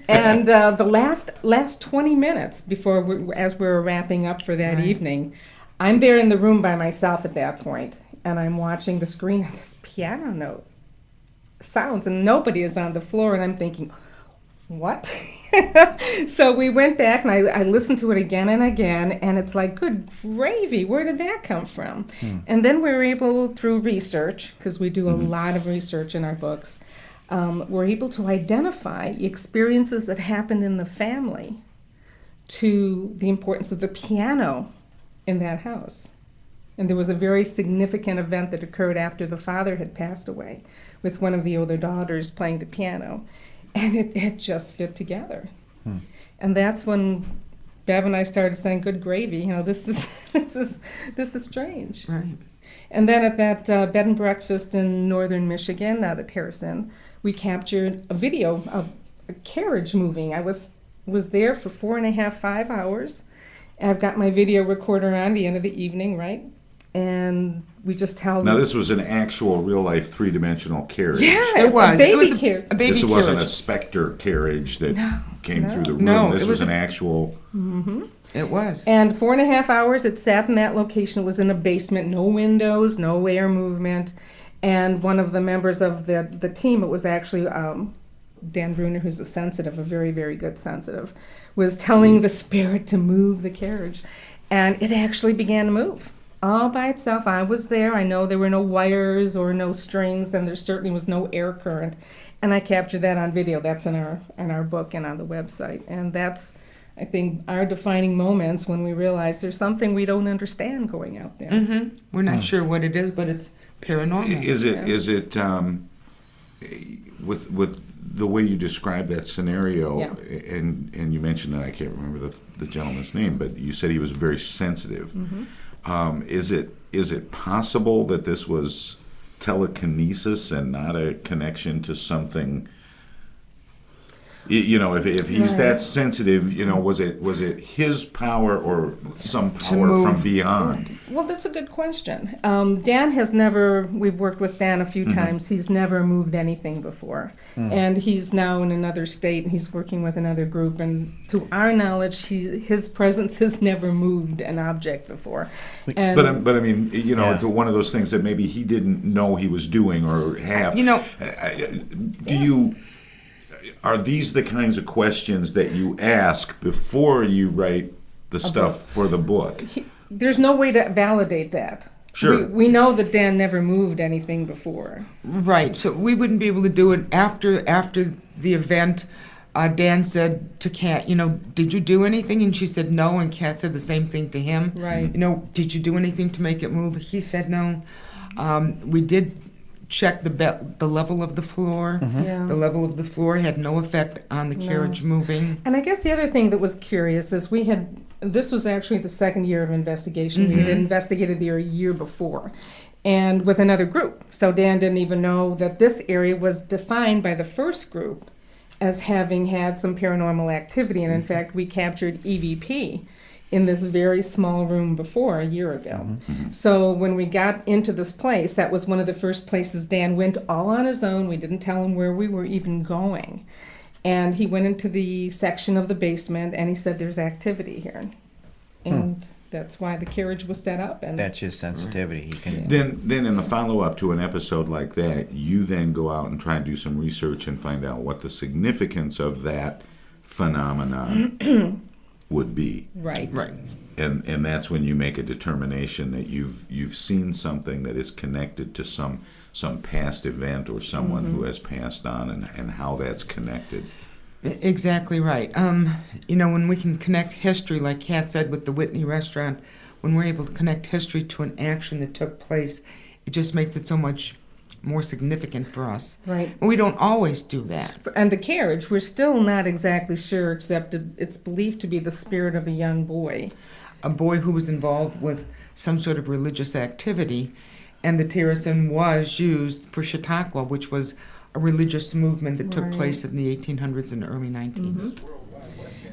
and the last 20 minutes before as we were wrapping up for that Right. evening, I'm there in the room by myself at that point, and I'm watching the screen, and this piano note sounds, and nobody is on the floor, and I'm thinking, what? So we went back, and I listened to it again and again, and it's like, good gravy, where did that come from? And then we were able, through research, because we do a lot of research in our books, we're able to identify experiences that happened in the family to the importance of the piano in that house. And there was a very significant event that occurred after the father had passed away, with one of the older daughters playing the piano, and it just fit together. And that's when Bev and I started saying, "Good gravy, this is strange." Right. And then at that bed and breakfast in northern Michigan, out at Harrison, we captured a video of a carriage moving. I was there for 4.5, 5 hours. And I've got my video recorder on the end of the evening, right? And we just tell Now, them. this was an actual, real-life, three-dimensional carriage. Yeah, It was. A baby It was carriage. a baby This wasn't a carriage. specter carriage that came through the room. No, This it was was an a- actual. It was. And 4.5 hours it sat in that location. It was in a basement, no windows, no air movement. And one of the members of the team, it was actually Dan Bruner, who's a sensitive, a very, very good sensitive, was telling the spirit to move the carriage. And it actually began to move all by itself. I was there. I know there were no wires or no strings, and there certainly was no air current. And I captured that on video. That's in our book and on the website. And that's, I think, our defining moments when we realize there's something we don't understand going out there. We're not sure what it is, but it's paranormal. Is it with the way you described that scenario, Yeah. and you mentioned that I can't remember the gentleman's name, but you said he was very sensitive. Is it possible that this was telekinesis and not a connection to something? You know, if he's that sensitive, you know, was it his power or some power from beyond? Well, that's a good question. Dan has never, we've worked with Dan a few times, he's never moved anything before. And he's now in another state, and he's working with another group, and to our knowledge, his presence has never moved an object before. And But I mean, you know, it's one of those things that maybe he didn't know he was doing or have. You know, Are these the kinds of questions that you ask before you write the stuff for the book? there's no way to validate that. Sure. We know that Dan never moved anything before. right. So we wouldn't be able to do it after the event. Dan said to Kat, you know, did you do anything? And she said no, and Kat said the same thing to him. Right. You know, did you do anything to make it move? He said no. We did check the level of the floor. Yeah. The level of the floor had no effect on the carriage moving. And I guess the other thing that was curious is this was actually the second year of investigation. We had investigated there a year before, and with another group. So Dan didn't even know that this area was defined by the first group as having had some paranormal activity. And in fact, we captured EVP in this very small room before a year ago. So when we got into this place, that was one of the first places Dan went all on his own. We didn't tell him where we were even going. And he went into the section of the basement, and he said, there's activity here. And that's why the carriage was set up. And That's his sensitivity. He can. Then in the follow-up to an episode like that, you then go out and try and do some research and find out what the significance of that phenomenon would be. Right. And that's when you make a determination that you've seen something that is connected to some past event or someone who has passed on, and how that's connected. Exactly right. You know, when we can connect history, like Kat said with the Whitney restaurant, when we're able to connect history to an action that took place, it just makes it so much more significant for us. Right. And we don't always do that. And the carriage, we're still not exactly sure, except it's believed to be the spirit of a young boy. A boy who was involved with some sort of religious activity, and the terracin was used for Chautauqua, which was a religious movement that took place in the 1800s and early 1900s.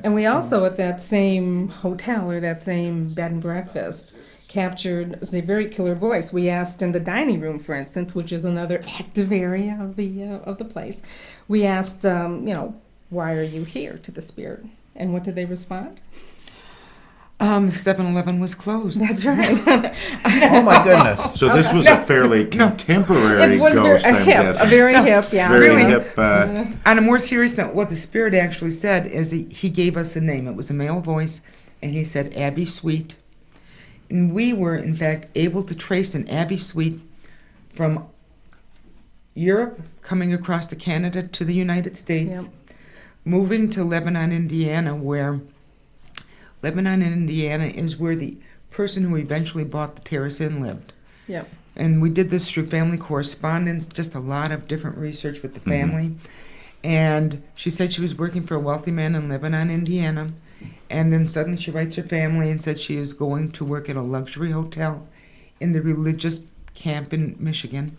And we also, at that same hotel or that same bed and breakfast, captured a very killer voice. We asked in the dining room, for instance, which is another active area of the place. We asked, why are you here, to the spirit? And what did they respond? 7-Eleven was closed. That's right. Oh my goodness. So this was a fairly contemporary It was ghost, I'm guessing. very hip, yeah. Very Really? hip. On a more serious note, what the spirit actually said is he gave us a name. It was a male voice, and he said Abbey Sweet. And we were, in fact, able to trace an Abbey Sweet from Europe, coming across to Canada to the United States, moving to Lebanon, Indiana, where Lebanon, Indiana is where the person who eventually bought the Terrace Inn lived. Yep. And we did this through family correspondence, just a lot of different research with the family. And she said she was working for a wealthy man in Lebanon, Indiana. And then suddenly she writes her family and said she is going to work at a luxury hotel in the religious camp in Michigan.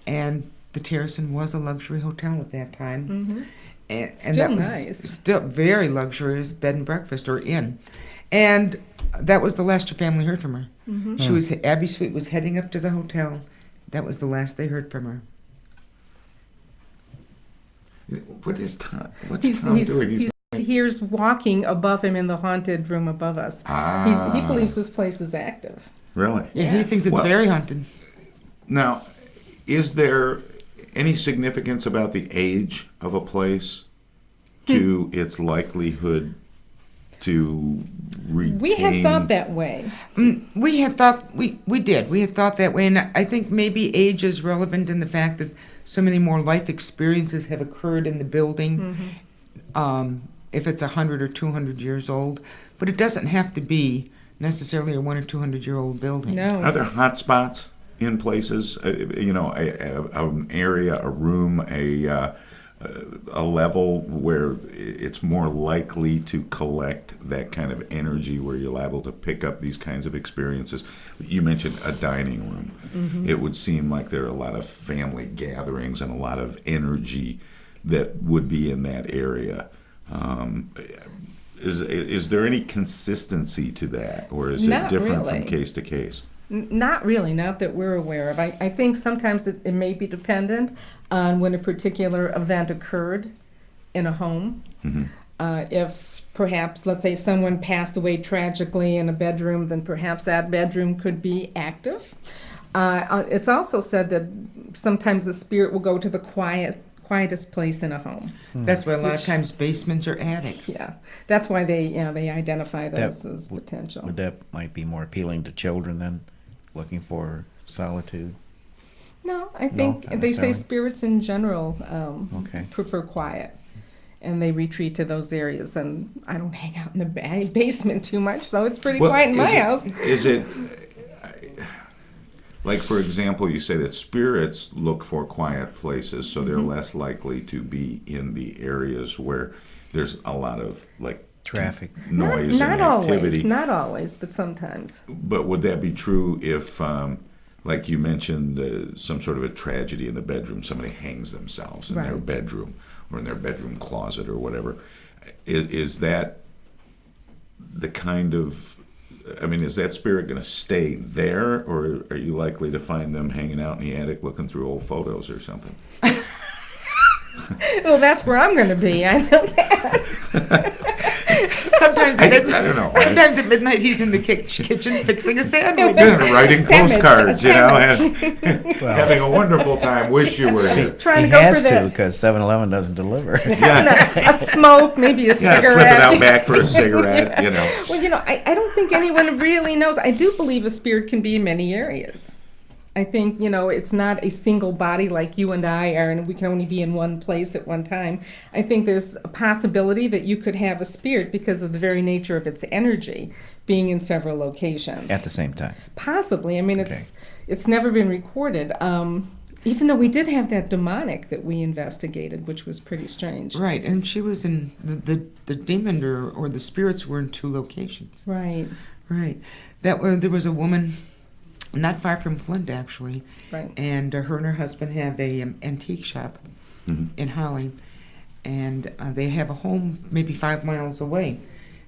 And the Terrace Inn was a luxury hotel at that time. And Still that was nice. still very luxurious bed and breakfast or inn. And that was the last her family heard from her. She was Abbey Sweet was heading up to the hotel. That was the last they heard from her. What is Tom? What's Tom doing? He hears walking above him in the haunted room above us. He believes this place is active. Really? Yeah, he thinks it's Well- very haunted. Now, is there any significance about the age of a place to its likelihood to retain? We had thought that way. We had thought we did. We had thought that way, and I think maybe age is relevant in the fact that so many more life experiences have occurred in the building. If it's 100 or 200 years old, but it doesn't have to be necessarily a 100 or 200 year old building. No. Are there hot spots? in places? An area, a room, a level where it's more likely to collect that kind of energy, where you're liable to pick up these kinds of experiences. You mentioned a dining room. Mm-hmm. It would seem like there are a lot of family gatherings and a lot of energy that would be in that area. Is there any consistency to that, or is it Not different really. from case to case? Not really, not that we're aware of. I think sometimes it may be dependent on when a particular event occurred in a home. Mm-hmm. If perhaps, let's say, someone passed away tragically in a bedroom, then perhaps that bedroom could be active. It's also said that sometimes the spirit will go to the quietest place in a home. That's why a lot of times basements are attics. Yeah, that's why they identify those as potential. Would that might be more appealing to children than looking for solitude? No, I think not they say necessarily. spirits in general Okay. prefer quiet, and they retreat to those areas. And I don't hang out in the basement too much, so it's pretty quiet in my house. Is it, like, for example, you say that spirits look for quiet places, so they're less likely to be in the areas where there's a lot of, like, Traffic. noise Not and always, activity. not always, but sometimes. But would that be true if, like you mentioned, some sort of a tragedy in the bedroom, somebody hangs themselves in their Right. bedroom or in their bedroom closet or whatever? Is that the kind of, is that spirit going to stay there, or are you likely to find them hanging out in the attic looking through old photos or something? Well, that's where I'm going to be. I know that. Sometimes at I don't know. Sometimes at midnight he's in the kitchen fixing a sandwich. Writing Sandwich, postcards, sandwich. having a wonderful time. Wish you were here. Trying He to go has for to, that. because 7-Eleven doesn't deliver. A smoke, maybe a Yeah, cigarette. slip it out back for a cigarette, you know. Well, I don't think anyone really knows. I do believe a spirit can be in many areas. I think, it's not a single body like you and I are, and we can only be in one place at one time. I think there's a possibility that you could have a spirit because of the very nature of its energy being in several locations. At the same time. Possibly. It's never been recorded. Even though we did have that demonic that we investigated, which was pretty strange. Right, and she was in the demon or the spirits were in 2 locations. Right. Right. There was a woman not far from Flint, actually. Right. And her and her husband have a antique shop in Holly, and they have a home maybe 5 miles away.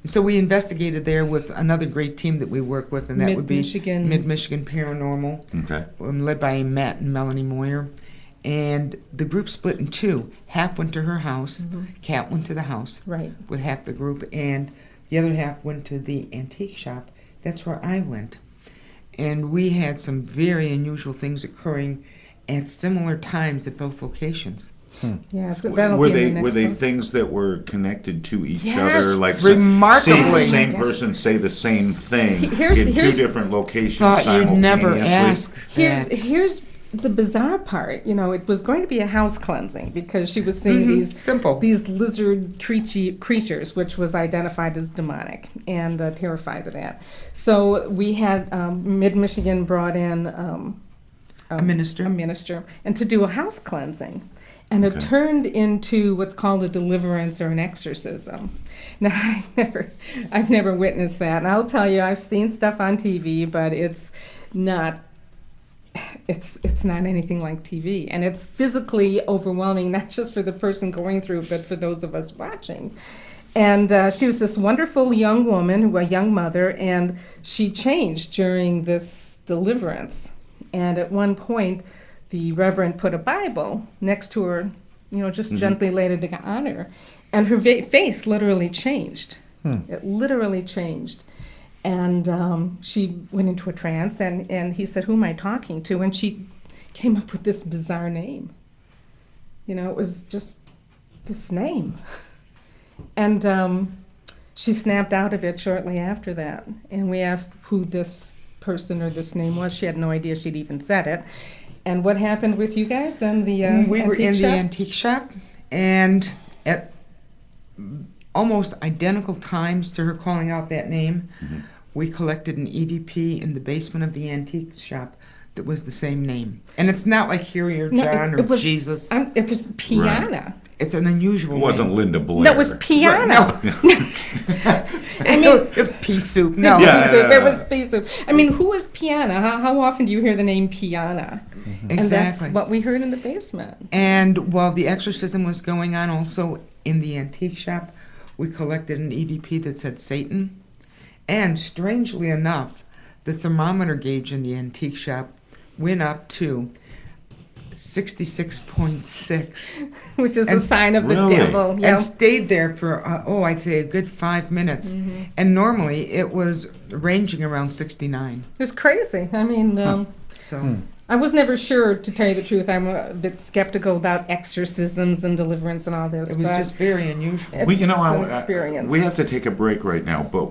And so we investigated there with another great team that we work with, and that would be Mid-Michigan. Mid-Michigan Paranormal, Okay. led by Matt and Melanie Moyer. And the group split in 2. Half went to her house, Kat went to the house Right. with half the group, and the other half went to the antique shop. That's where I went. And we had some very unusual things occurring at similar times at both locations. Yeah, that'll Were be in the they next book. things that were connected to each Yes, other? Like remarkably. seeing the same Yes. person say the same thing Here's- in 2 here's- different locations Thought simultaneously? you'd never ask that. Here's the bizarre part. It was going to be a house cleansing because she was seeing Simple. these lizard creatures, which was identified as demonic, and terrified of that. So we had Mid-Michigan brought in A minister. and to do a house cleansing. And it turned into what's called a deliverance or an exorcism. Now, I've never witnessed that. And I'll tell you, I've seen stuff on TV, but it's not anything like TV. And it's physically overwhelming, not just for the person going through it, but for those of us watching. And she was this wonderful young woman, a young mother, and she changed during this deliverance. And at one point, the Reverend put a Bible next to her, just gently laid it on her. And her face literally changed. It literally changed. And she went into a trance, and he said, "Who am I talking to?" And she came up with this bizarre name. It was just this name. And she snapped out of it shortly after that. And we asked who this person or this name was. She had no idea she'd even said it. And what happened with you guys and the We were in antique the shop? antique shop, and at almost identical times to her calling out that name, we collected an EVP in the basement of the antique shop that was the same name. And it's not like Harry or No, John or it was, Jesus. It was Piana. It's an unusual It wasn't name. Linda Blair. That was Piana. I mean, pea soup. No. Yeah. It was pea soup. I mean, who is Piana? How often do you hear the name Piana? And that's Exactly. what we heard in the basement. And while the exorcism was going on, also in the antique shop, we collected an EVP that said Satan. And strangely enough, the thermometer gauge in the antique shop went up to 66.6. Which is the And- sign of the Really? devil. Yeah. And stayed there for, I'd say a good 5 minutes. And normally it was ranging around 69. It was crazy. I mean, So I was never sure, to tell you the truth. I'm a bit skeptical about exorcisms and deliverance and all this. it was but just very unusual. Well, you know, it's an experience. we have to take a break right now, but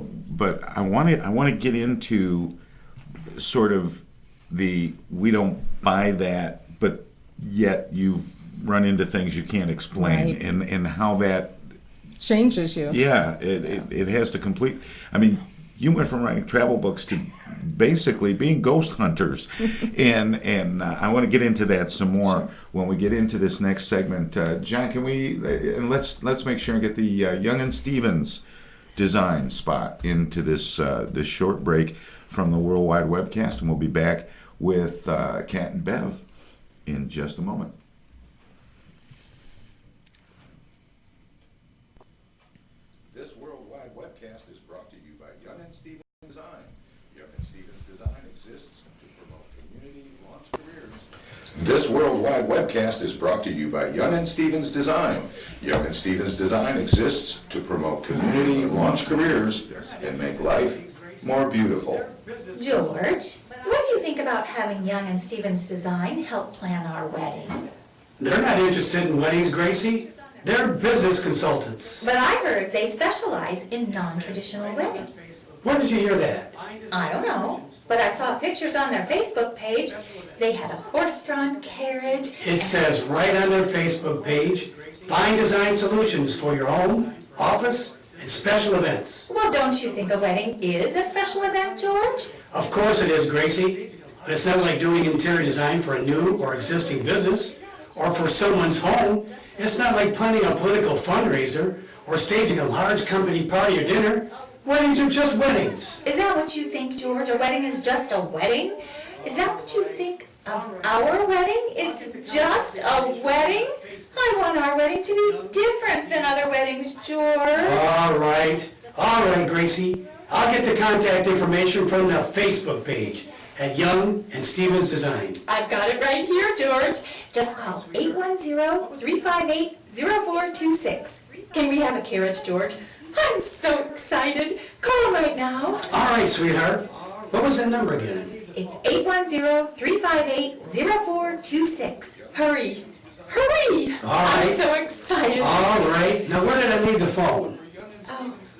I want to get into sort of we don't buy that, but yet you run into things you can't explain, Right. and how that changes you. it has to complete. I mean, you went from writing travel books to basically being ghost hunters, and I want to get into that some more when we get into this next segment. John, can we and let's make sure and get the Young and Stevens design spot into this this short break from the Worldwide Webcast, and we'll be back with Kat and Bev in just a moment. This Worldwide Webcast is brought to you by Young and Stevens Design. Young and Stevens Design exists to promote community launch careers. This Worldwide Webcast is brought to you by Young and Stevens Design. Young and Stevens Design exists to promote community launch careers and make life more beautiful. George, what do you think about having Young and Stevens Design help plan our wedding? They're not interested in weddings, Gracie. They're business consultants. But I heard they specialize in non-traditional weddings. Where did you hear that? I don't know, but I saw pictures on their Facebook page. They had a horse-drawn carriage. It says right on their Facebook page, find design solutions for your home, office, and special events. Well, don't you think a wedding is a special event, George? Of course it is, Gracie. But it's not like doing interior design for a new or existing business or for someone's home. It's not like planning a political fundraiser or staging a large company party or dinner. Weddings are just weddings. Is that what you think, George? A wedding is just a wedding? Is that what you think of our wedding? It's just a wedding? I want our wedding to be different than other weddings, George. All right, Gracie. I'll get the contact information from the Facebook page at Young and Stevens Design. I've got it right here, George. Just call 810-358-0426. Can we have a carriage, George? I'm so excited. Call right now. All right, sweetheart. What was that number again? It's 810-358-0426. Hurry. Hurry! All right. I'm so excited. All right. Now, where did I leave the phone?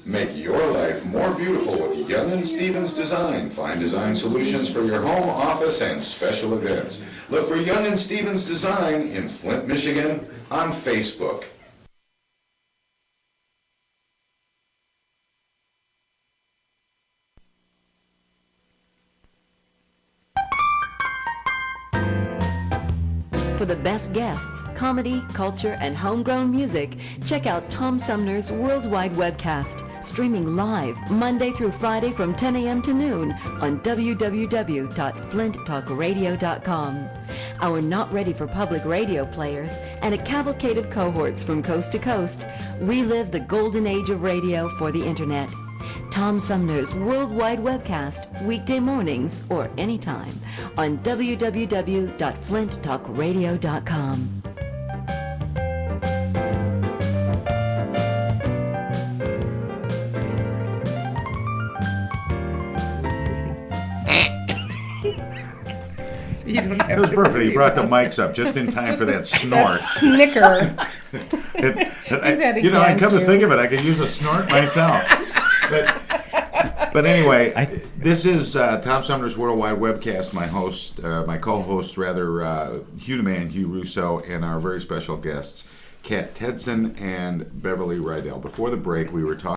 Make your life more beautiful with Young and Stevens Design. Find design solutions for your home, office, and special events. Look for Young and Stevens Design in Flint, Michigan on Facebook. For the best guests, comedy, culture, and homegrown music, check out Tom Sumner's Worldwide Webcast, streaming live Monday through Friday from 10 a.m. to noon on www.flinttalkradio.com. Our not ready for public radio players and a cavalcade of cohorts from coast to coast relive the golden age of radio for the internet. Tom Sumner's Worldwide Webcast, weekday mornings or anytime on www.flinttalkradio.com. You don't have It was to perfect. He worry brought the about mics up just in time for that That snort. snicker. that You know, again, I come to Hugh. think of it, I could use a snort myself. But anyway, this is Tom Sumner's Worldwide Webcast. My host, my co-host, rather, Hugh the Man, Hugh Russo, and our very special guests, Kat Tedson and Beverly Rydell. Before the break, we were talking